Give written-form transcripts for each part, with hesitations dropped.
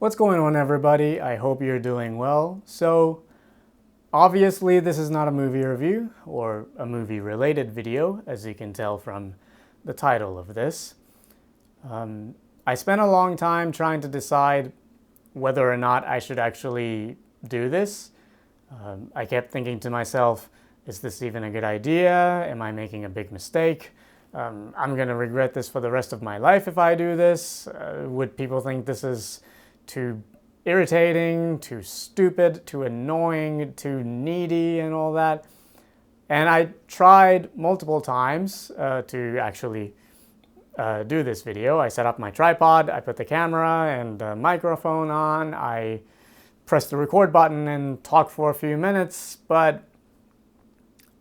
What's going on, everybody? I hope you're doing well. So, obviously this is not a movie review or a movie related video, as you can tell from the title of this. I spent a long time trying to decide whether or not I should actually do this. I kept thinking to myself, is this even a good idea? Am I making a big mistake? I'm gonna regret this for the rest of my life if I do this. Would people think this is too irritating, too stupid, too annoying, too needy, and all that? And I tried multiple times to actually do this video. I set up my tripod, I put the camera and the microphone on, I pressed the record button and talked for a few minutes, but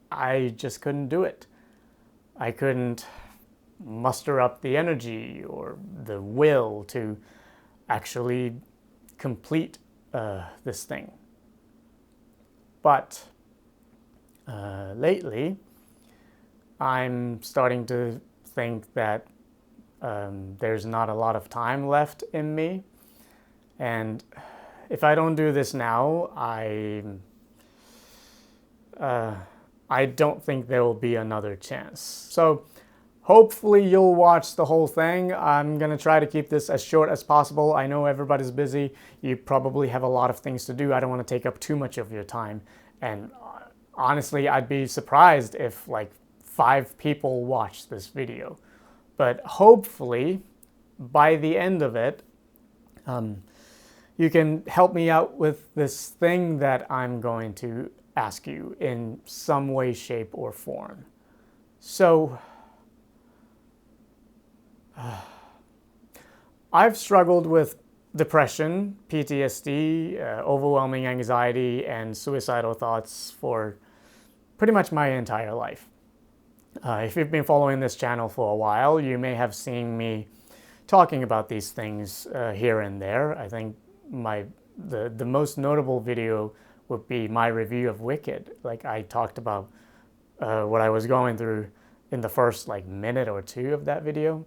I just couldn't do it. I couldn't muster up the energy or the will to actually complete this thing. But lately, I'm starting to think that there's not a lot of time left in me, and if I don't do this now, I don't think there will be another chance. So hopefully you'll watch the whole thing. I'm gonna try to keep this as short as possible. I know everybody's busy. You probably have a lot of things to do. I don't want to take up too much of your time. And honestly, I'd be surprised if like 5 people watch this video. But hopefully, by the end of it, you can help me out with this thing that I'm going to ask you in some way, shape, or form. So, I've struggled with depression, PTSD, overwhelming anxiety, and suicidal thoughts for pretty much my entire life. If you've been following this channel for a while, you may have seen me talking about these things here and there. I think the most notable video would be my review of Wicked. Like, I talked about what I was going through in the first like minute or two of that video.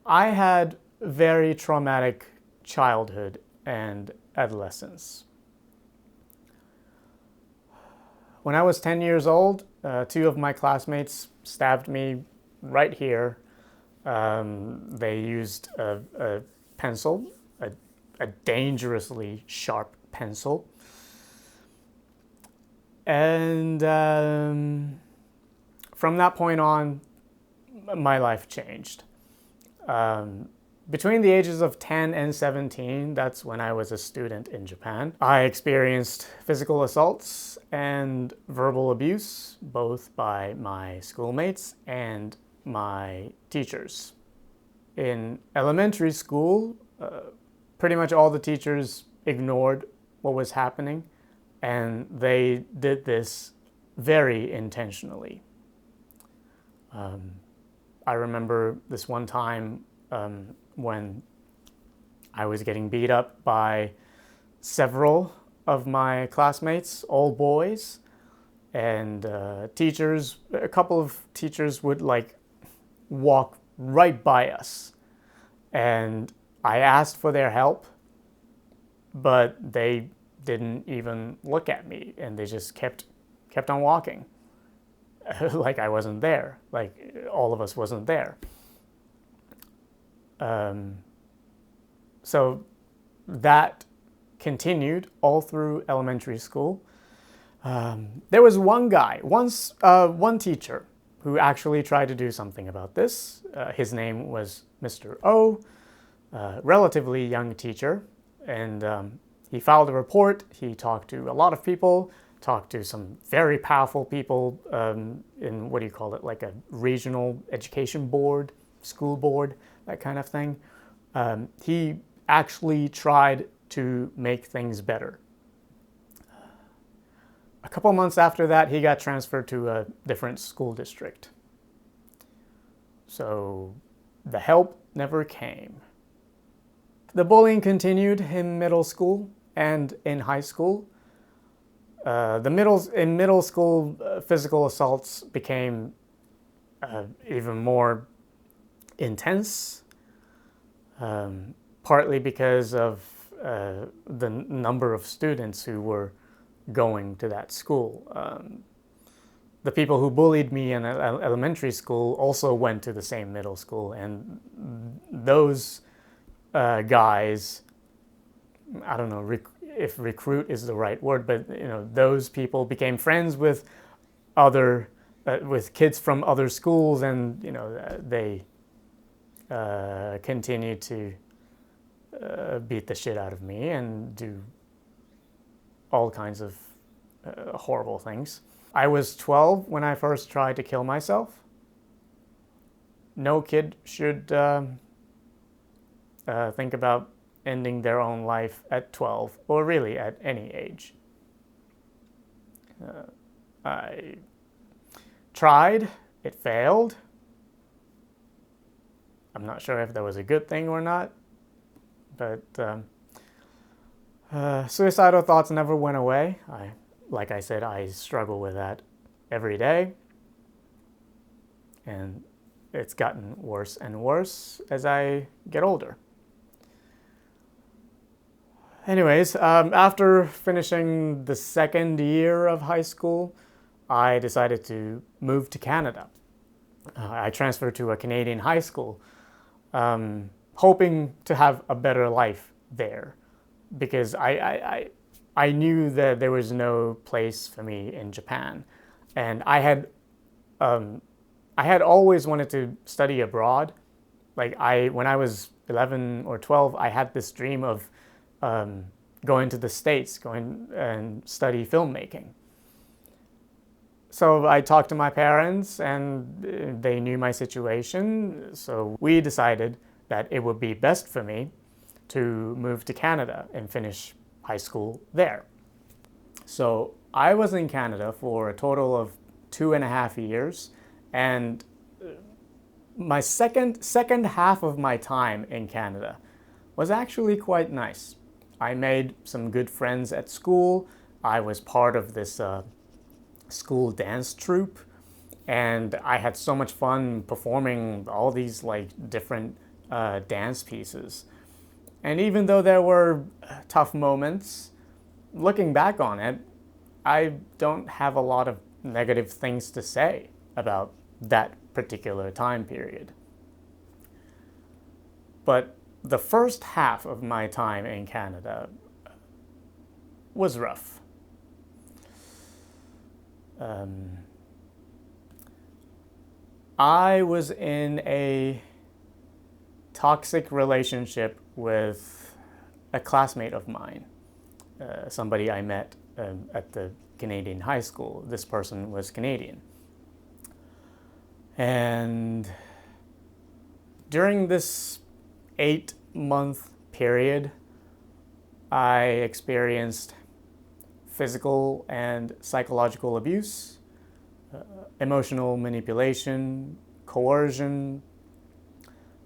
I had very traumatic childhood and adolescence. When I was 10 years old, 2 of my classmates stabbed me right here. They used a pencil, a dangerously sharp pencil. And from that point on, my life changed. Between the ages of 10 and 17, that's when I was a student in Japan, I experienced physical assaults and verbal abuse, both by my schoolmates and my teachers. In elementary school, pretty much all the teachers ignored what was happening, and they did this very intentionally. I remember this one time when I was getting beat up by several of my classmates, all boys, and teachers, a couple of teachers would like walk right by us, and I asked for their help, but they didn't even look at me, and they just kept on walking like I wasn't there, like all of us wasn't there. So that continued all through elementary school. There was one guy, one teacher who actually tried to do something about this. His name was Mr. O, relatively young teacher, and he filed a report. He talked to a lot of people, talked to some very powerful people in, what do you call it, like a regional education board, school board, that kind of thing. He actually tried to make things better. A couple months after that, he got transferred to a different school district. So the help never came. The bullying continued in middle school and in high school. In middle school, physical assaults became even more intense, partly because of the number of students who were going to that school. The people who bullied me in elementary school also went to the same middle school, and those guys, I don't know if recruit is the right word, but those people became friends with with kids from other schools, and they continued to beat the shit out of me and do all kinds of horrible things. I was 12 when I first tried to kill myself. No kid should think about ending their own life at 12, or really at any age. I tried, it failed. I'm not sure if that was a good thing or not, but suicidal thoughts never went away. Like I said, I struggle with that every day, and it's gotten worse and worse as I get older. Anyways, after finishing the second year of high school, I decided to move to Canada. I transferred to a Canadian high school, hoping to have a better life there, because I knew that there was no place for me in Japan, and I had always wanted to study abroad. Like when I was 11 or 12, I had this dream of going to the States, going and study filmmaking. So I talked to my parents, and they knew my situation. So we decided that it would be best for me to move to Canada and finish high school there. So I was in Canada for a total of 2.5 years, and my second half of my time in Canada was actually quite nice. I made some good friends at school. I was part of this school dance troupe, and I had so much fun performing all these different dance pieces. And even though there were tough moments, looking back on it, I don't have a lot of negative things to say about that particular time period. But the first half of my time in Canada was rough. I was in a toxic relationship with a classmate of mine, somebody I met at the Canadian high school. This person was Canadian. And during this 8-month period, I experienced physical and psychological abuse, emotional manipulation, coercion,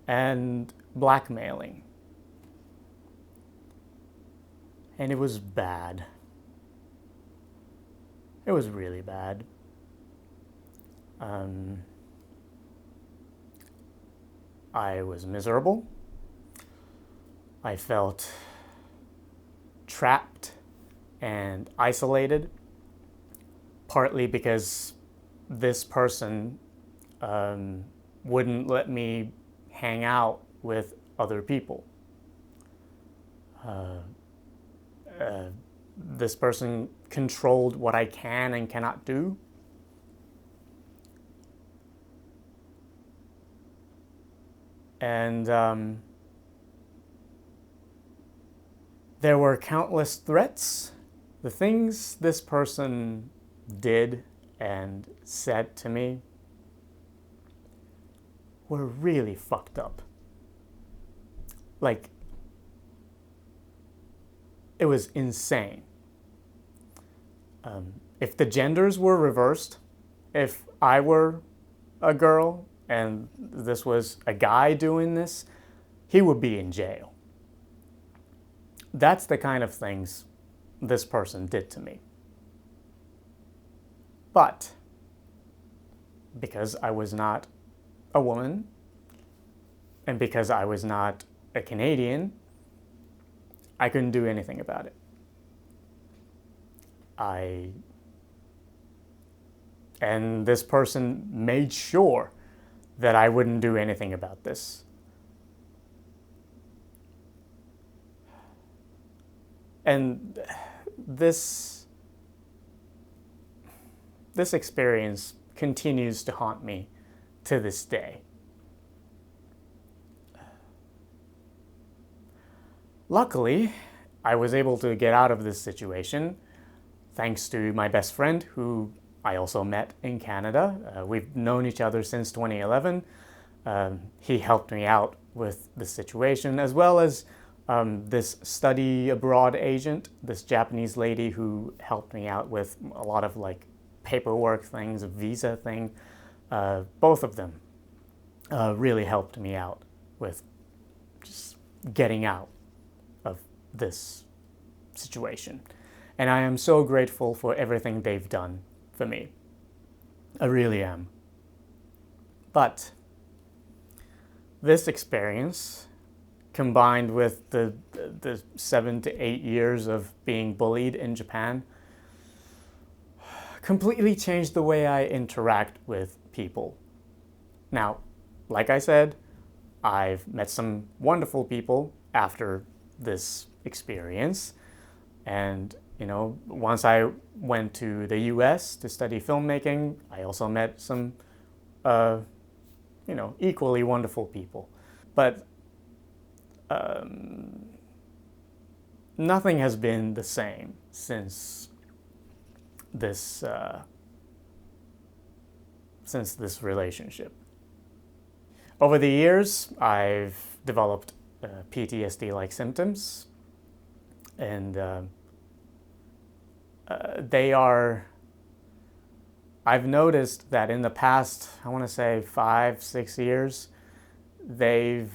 and blackmailing. And it was bad. It was really bad. I was miserable. I felt trapped and isolated, partly because this person wouldn't let me hang out with other people. This person controlled what I can and cannot do. And there were countless threats. The things this person did and said to me were really fucked up. Like, it was insane. If the genders were reversed, if I were a girl and this was a guy doing this, he would be in jail. That's the kind of things this person did to me. But because I was not a woman, And because I was not a Canadian, I couldn't do anything about it. And this person made sure that I wouldn't do anything about this. And this experience continues to haunt me to this day. Luckily, I was able to get out of this situation thanks to my best friend, who I also met in Canada. We've known each other since 2011. He helped me out with the situation, as well as this study abroad agent, this Japanese lady who helped me out with a lot of like paperwork things, a visa thing. Both of them really helped me out with just getting out of this situation. And I am so grateful for everything they've done for me. I really am. But this experience, combined with the 7 to 8 years of being bullied in Japan, completely changed the way I interact with people. Now, like I said, I've met some wonderful people after this experience. And, once I went to the US to study filmmaking, I also met some, equally wonderful people. But nothing has been the same since this relationship. Over the years, I've developed PTSD-like symptoms, and I've noticed that in the past, I want to say 5-6 years, they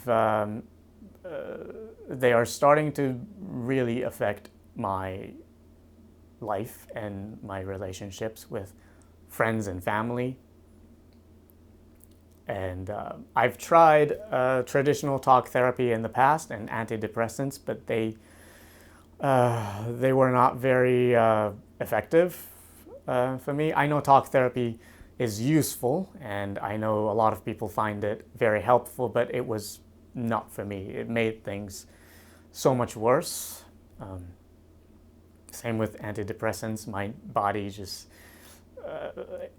are starting to really affect my life and my relationships with friends and family. And I've tried traditional talk therapy in the past and antidepressants, but they were not very effective for me. I know talk therapy is useful, and I know a lot of people find it very helpful, but it was not for me. It made things so much worse. Same with antidepressants. My body just,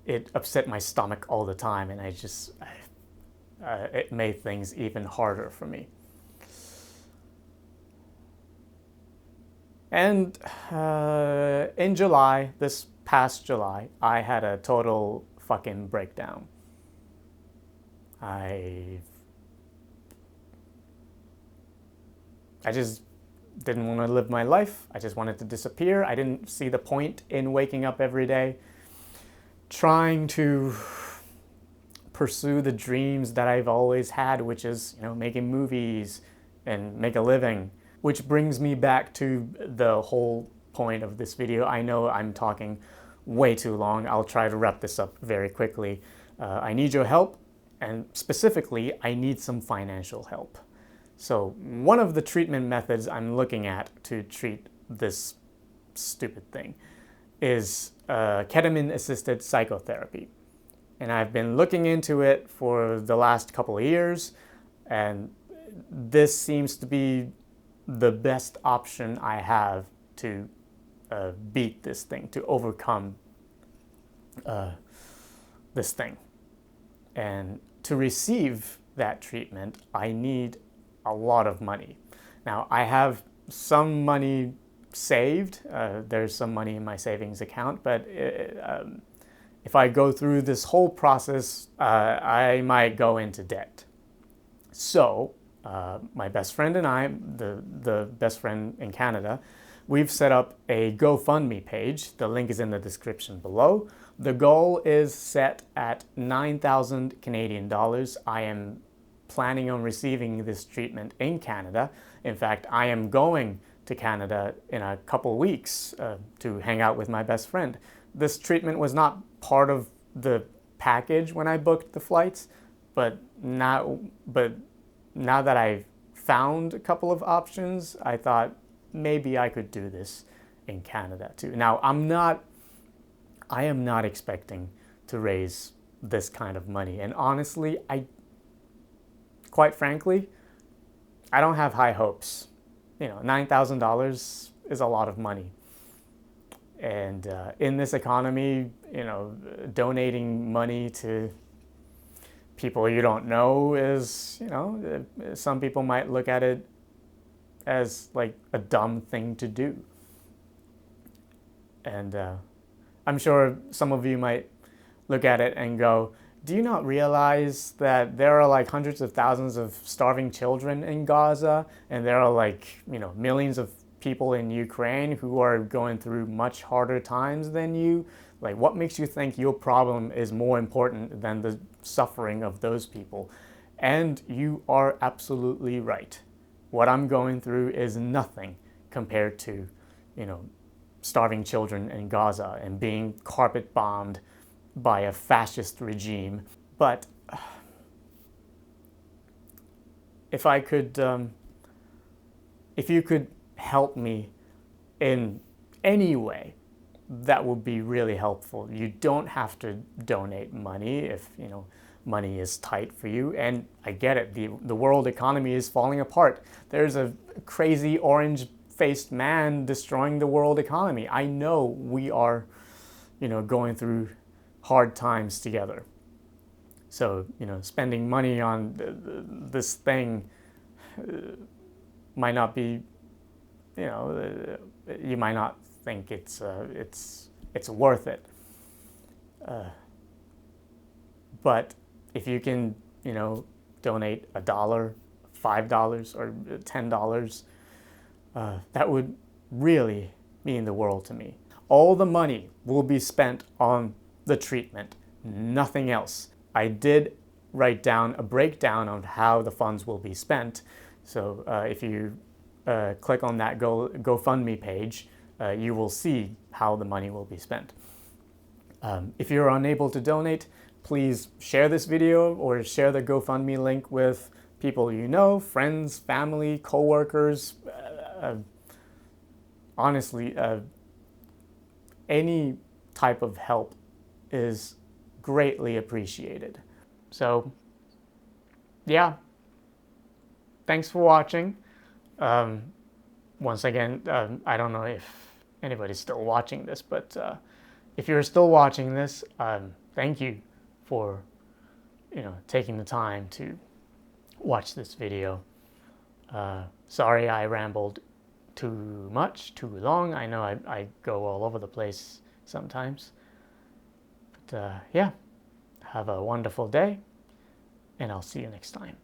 it upset my stomach all the time, and it made things even harder for me. And in July, this past July, I had a total fucking breakdown. I just didn't want to live my life. I just wanted to disappear. I didn't see the point in waking up every day, trying to pursue the dreams that I've always had, which is, making movies and make a living. Which brings me back to the whole point of this video. I know I'm talking way too long. I'll try to wrap this up very quickly. I need your help, and specifically, I need some financial help. So one of the treatment methods I'm looking at to treat this stupid thing is ketamine-assisted psychotherapy. And I've been looking into it for the last couple of years, and this seems to be the best option I have to beat this thing, to overcome this thing. And to receive that treatment, I need a lot of money. Now, I have some money saved. There's some money in my savings account, but if I go through this whole process, I might go into debt. So, my best friend and I, the best friend in Canada, we've set up a GoFundMe page. The link is in the description below. The goal is set at 9,000 Canadian dollars. I am planning on receiving this treatment in Canada. In fact, I am going to Canada in a couple weeks to hang out with my best friend. This treatment was not part of the package when I booked the flights, but now that I've found a couple of options, I thought maybe I could do this in Canada too. Now, I am not expecting to raise this kind of money. And honestly, quite frankly, I don't have high hopes. You know, $9,000 is a lot of money. And in this economy, you know, donating money to people you don't know is, you know, some people might look at it as like a dumb thing to do. And I'm sure some of you might look at it and go, do you not realize that there are like hundreds of thousands of starving children in Gaza, and there are like, you know, millions of people in Ukraine who are going through much harder times than you? Like, what makes you think your problem is more important than the suffering of those people? And you are absolutely right. What I'm going through is nothing compared to, you know, starving children in Gaza and being carpet bombed by a fascist regime. But if I could, if you could help me in any way, that would be really helpful. You don't have to donate money if, you know, money is tight for you. And I get it, the world economy is falling apart. There's a crazy orange-faced man destroying the world economy. I know we are, you know, going through hard times together. So, you know, spending money on this thing might not be, you know, you might not think it's worth it. But if you can, you know, donate $1, $5, or $10, that would really mean the world to me. All the money will be spent on the treatment, nothing else. I did write down a breakdown of how the funds will be spent. So if you click on that GoFundMe page, you will see how the money will be spent. If you're unable to donate, please share this video or share the GoFundMe link with people you know, friends, family, coworkers. Honestly, any type of help is greatly appreciated. So, yeah, thanks for watching. Once again, I don't know if anybody's still watching this, but if you're still watching this, thank you for, you know, taking the time to watch this video. Sorry I rambled too much, too long. I know I go all over the place sometimes. But yeah, have a wonderful day, and I'll see you next time.